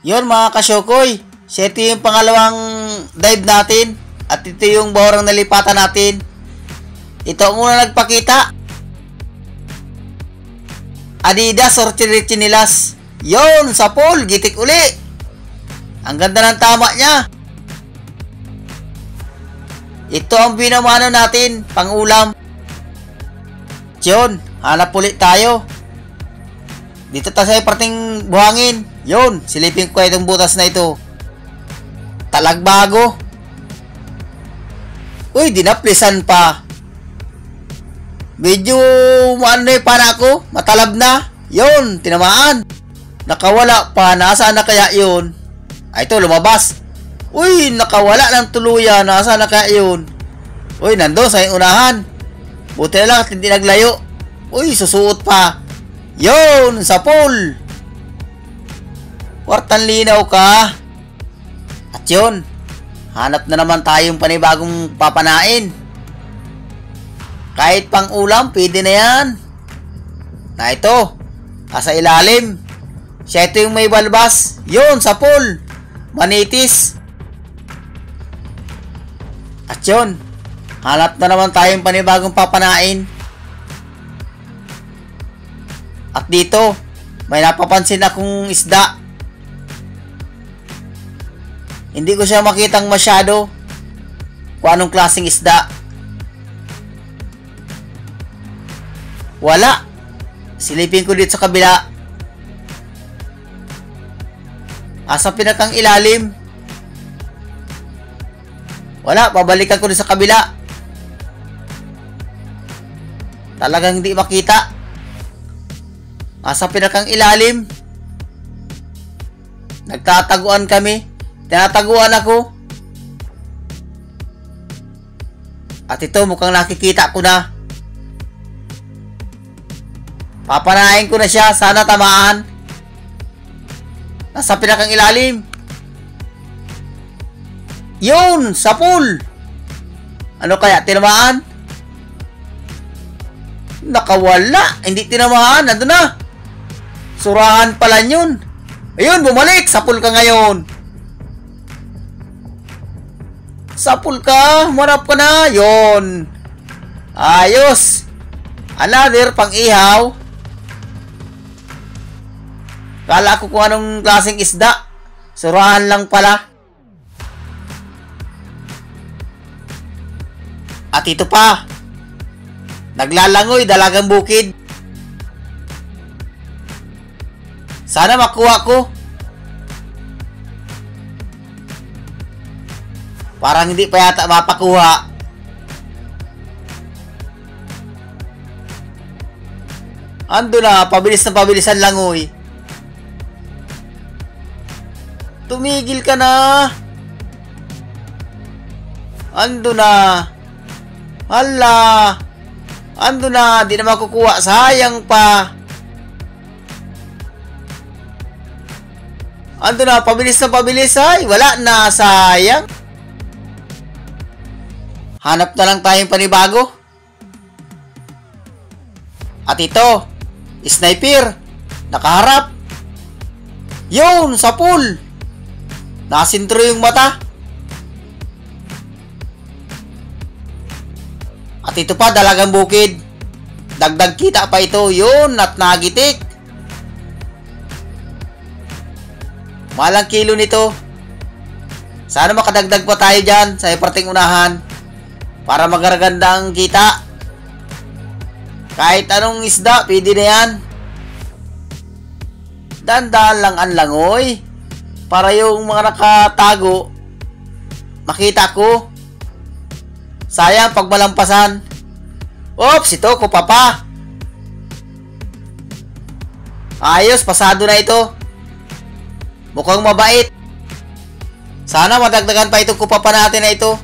Yun mga kasyokoy, so ito yung pangalawang dive natin at ito yung bahurang nalipatan natin. Ito ang una nagpakita. Adidas or Chinilas. Yun, sa pool, gitik uli. Ang ganda ng tama niya. Ito ang binamano natin, pang-ulam. Yun, hanap ulit tayo. Dito tayo sa parting buhangin. Yun, silipin ko itong butas na ito. Talagbago. Uy, dinaplisan pa. Medyo ano eh, para ako, matalab na. Yun, tinamaan. Nakawala pa, nasaan na kaya yun? Ay, ito, lumabas. Uy, nakawala ng tuluyan, nasaan na kaya yun? Uy, nandun sa unahan. Buti na lang at hindi naglayo. Uy, susuot pa. Yun, sa pool. Kwartang linaw ka. At yun, hanap na naman tayong panibagong papanain. Kahit pang ulam, pwede na yan. Na ito, nasa ilalim. Siya ito yung may balbas. Yun, sa pool. Manitis. At yun, hanap na naman tayong panibagong papanain. At dito, may napapansin akong isda. Hindi ko siya makitang masyado kung anong klaseng isda. Wala. Silipin ko dito sa kabila. Asa pinakang ilalim. Wala, babalikan ko dito sa kabila. Talagang hindi makita. Asa pinakang ilalim. Nagtataguan kami. Tinataguan ako. At ito, mukhang nakikita ko na. Papanahin ko na siya. Sana tamaan. Nasa pinakang ilalim. Yun! Sa pool! Ano kaya? Tinamaan? Nakawala. Hindi tinamaan. Nandun na. Surahan pala yun. Ayun, bumalik. Sa pool ka ngayon. Sa pool ka. Marap ka na. Yun. Ayos. Another pang-ihaw. Kala ko kung anong klaseng isda. Surahan lang pala. At ito pa. Naglalangoy, dalagang bukid. Sana makuha ko. Parang hindi pa yata mapakuha. Ando na, pabilis na pabilisan langoy. Tumigil ka na. Ando na. Hala. Ando na, di na makukuha. Sayang pa. Ando na, pabilis na pabilis ay. Wala na, sayang. Hanap na lang tayong panibago. At ito, sniper. Nakaharap. Yun, sa pool. Nasintro yung mata. At ito pa, dalagang bukid. Dagdag kita pa ito. Yun, at nagitik. Malang kilo nito. Sana makadagdag pa tayo dyan sa parting unahan. Para magaraganda ang kita. Kahit anong isda, pwede na yan. Dandaan lang ang langoy. Para yung mga nakatago, makita ko. Sayang pag malampasan. Oops, ito ko pa. Ayos, pasado na ito. Mukhang mabait. Sana madagdagan pa itong kupapa natin na ito.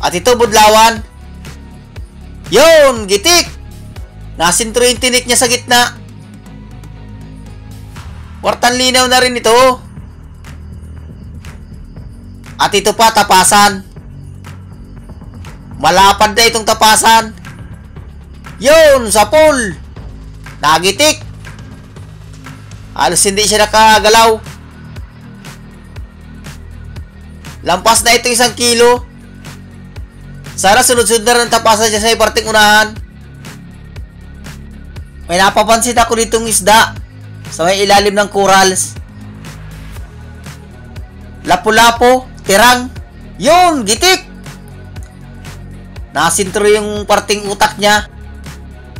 At ito, budlawan. Yun, gitik. Nasintro yung tinik niya sa gitna. Kwartang linaw na rin ito. At ito pa, tapasan. Malapad na itong tapasan. Yun, sa pool. Nagitik. Halos hindi siya nakagalaw. Lampas na ito 1 kilo. Sana sunod-sunod na rin tapasan siya sa parting unahan. May napapansin ako ditong isda sa may ilalim ng corals. Lapu-lapo, tirang. Yun, gitik. Nasintro yung parting utak niya.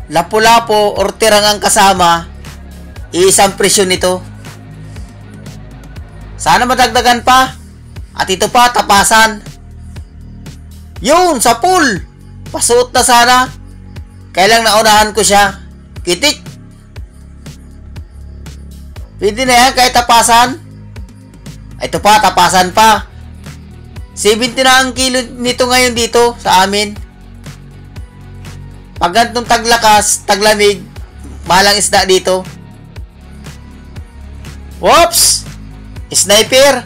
Lapu-lapo or tirang ang kasama. Iisang presyon nito. Sana madagdagan pa. At ito pa, tapasan. Yun, sa pool. Pasuot na sana. Kailang naunahan ko siya. Kitik. Pwede na yan kahit tapasan. Ito pa, tapasan pa. 70 na ang kilo nito ngayon dito sa amin. Pag ganitong taglakas, taglamig, malang isda dito. Whoops! Sniper!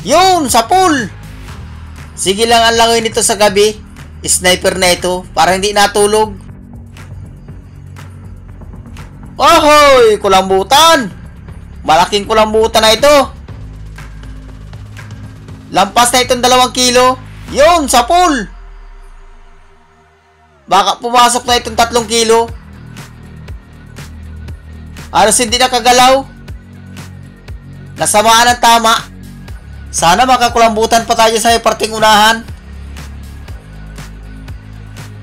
Yun, sa pool! Sige lang ang langoy nito sa gabi. Sniper na ito, para hindi natulog. Ohoy! Kulambutan! Malaking kulambutan na ito. Lampas na itong 2 kilo. Yun, sa pool! Baka pumasok na itong 3 kilo. Halos hindi nakagalaw. Nasamaan ang tama. Sana makakulambutan pa tayo sa parting unahan.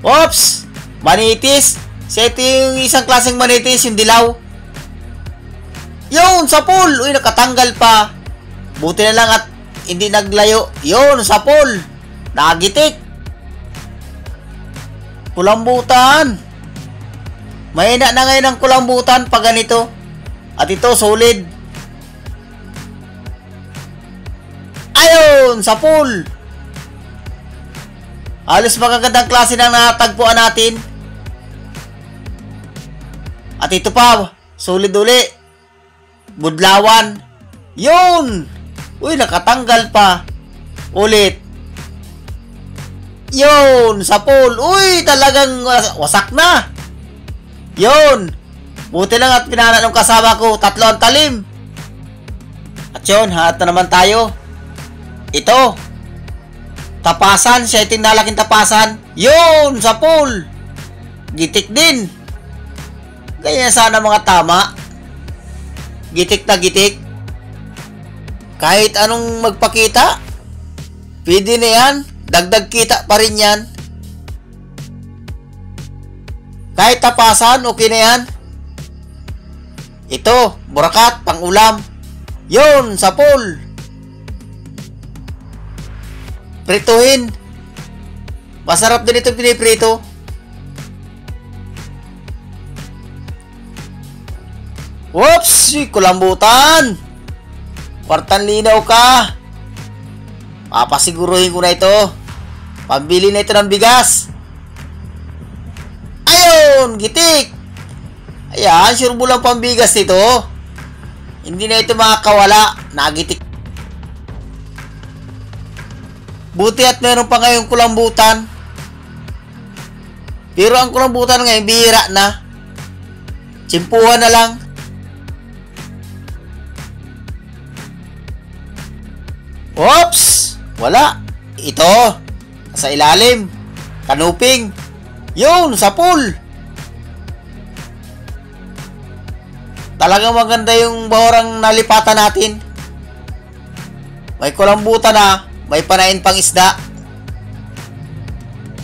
Oops! Manitis. Ito yung isang klaseng manitis, yung dilaw. Yun, sa pool. Uy, nakatanggal pa. Buti na lang at hindi naglayo. Yun, sa pool. Nagitik. Kulambutan. Mahina na ngayon ang kulambutan pag ganito. At ito, solid. Ayun, sa pool. Halos magagandang klase ng natagpuan natin. At ito pa, solid uli. Budlawan. Yun. Uy, nakatanggal pa. Ulit. Yun, sa pool. Uy, talagang wasak na. Yun. Buti lang at pinana ng kasama ko. 3 ang talim. At yun, hanap na naman tayo. Ito. Tapasan. Siya iting nalaking tapasan. Yun, sa pool. Gitik din. Ganyan sana mga tama. Gitik na gitik. Kahit anong magpakita, pwede na yan. Dagdag kita pa rin yan. Kahit tapasan, okay na yan. Ito, burakat, pang ulam. Yun, sa pool. Prituhin. Masarap din ito piniprito. Whoops! Kulambutan! Kwartan linaw ka. Papasiguruhin ko na ito. Pambili na ito ng bigas. Ayun! Gitik! Ayan, sure mo lang pambigas nito. Hindi na ito makakawala. Nagitik. Buti at meron pa ngayong kulambutan. Pero ang kulambutan ngayon, bihira na. Tsimpuhan na lang. Oops! Wala. Ito. Sa ilalim. Kanuping. Yun, sa pool. Talagang maganda yung bahorang nalipatan natin. May kulambutan na. May panain pang isda.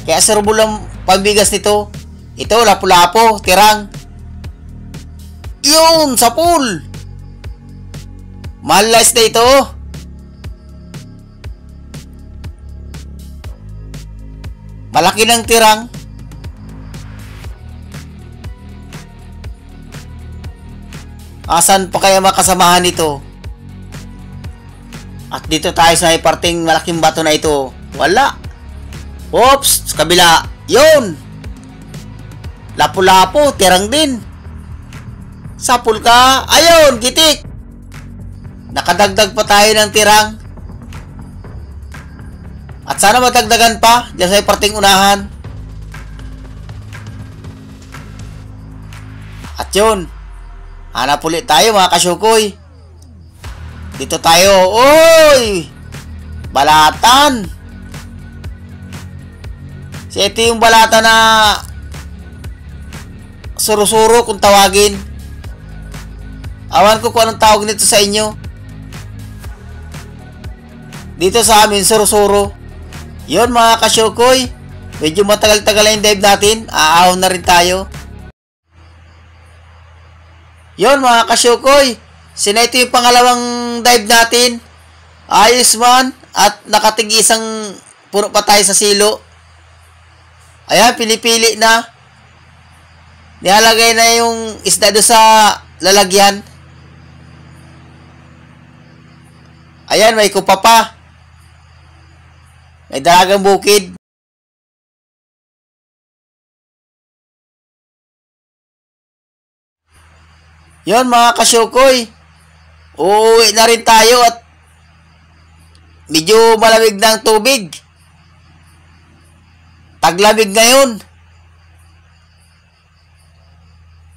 Kaya serbo lang pagbigas nito. Ito, lapu-lapo, tirang. Yun, sa pool. Mahal na isda ito. Malaki ng tirang. Asan pa kaya makasamahan nito? At dito tayo sa may parting malaking bato na ito. Wala. Oops, sa kabila. Yun. Lapu-lapo, tirang din. Sapul ka. Ayun, gitik. Nakadagdag pa tayo ng tirang. At sana matagdagan pa dyan sa parting unahan. At yun. Hanap ulit tayo mga kasyukoy. Dito tayo. Oy! Balatan. So, ito yung balata na suro-suro kung tawagin. Awan ko kung anong tawag nito sa inyo. Dito sa amin, suro-suro. Yun mga kasyokoy. Medyo matagal-tagal na yung dive natin. Aahon na rin tayo. Yun mga kasyokoy. Ito yung pangalawang dive natin. Ayos man. At nakatig isang puno pa tayo sa silo. Ayan, pinipili na. Nilalagay na yung isda doon sa lalagyan. Ayan, may kupa pa. May dalagang bukid. Yun mga kasyokoy. Uuwi na rin tayo at medyo malamig na ang tubig. Taglamig ngayon.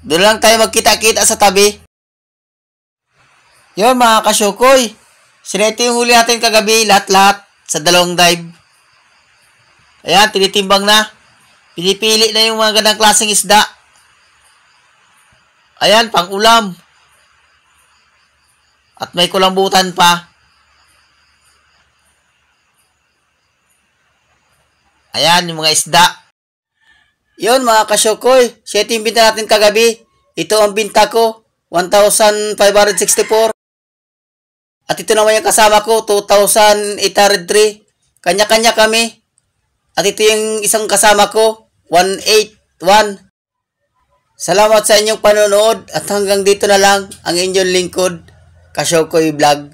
Doon lang tayo magkita-kita sa tabi. Yun mga kasyokoy. Ito yung huli natin kagabi. Lahat-lahat sa dalawang dive. Ayan, tinitimbang na. Pinipili na yung mga gandang klaseng isda. Ayan, pang ulam. At may kulambutan pa. Ayan, yung mga isda. Yun mga kasyokoy. Ito yung binta natin kagabi. Ito ang binta ko. 1,564. At ito naman yung kasama ko. 2,803. Kanya-kanya kami. At ito yung isang kasama ko. 181. Salamat sa inyong panonood. At hanggang dito na lang ang inyong lingkod. Kasyokoy Vlog.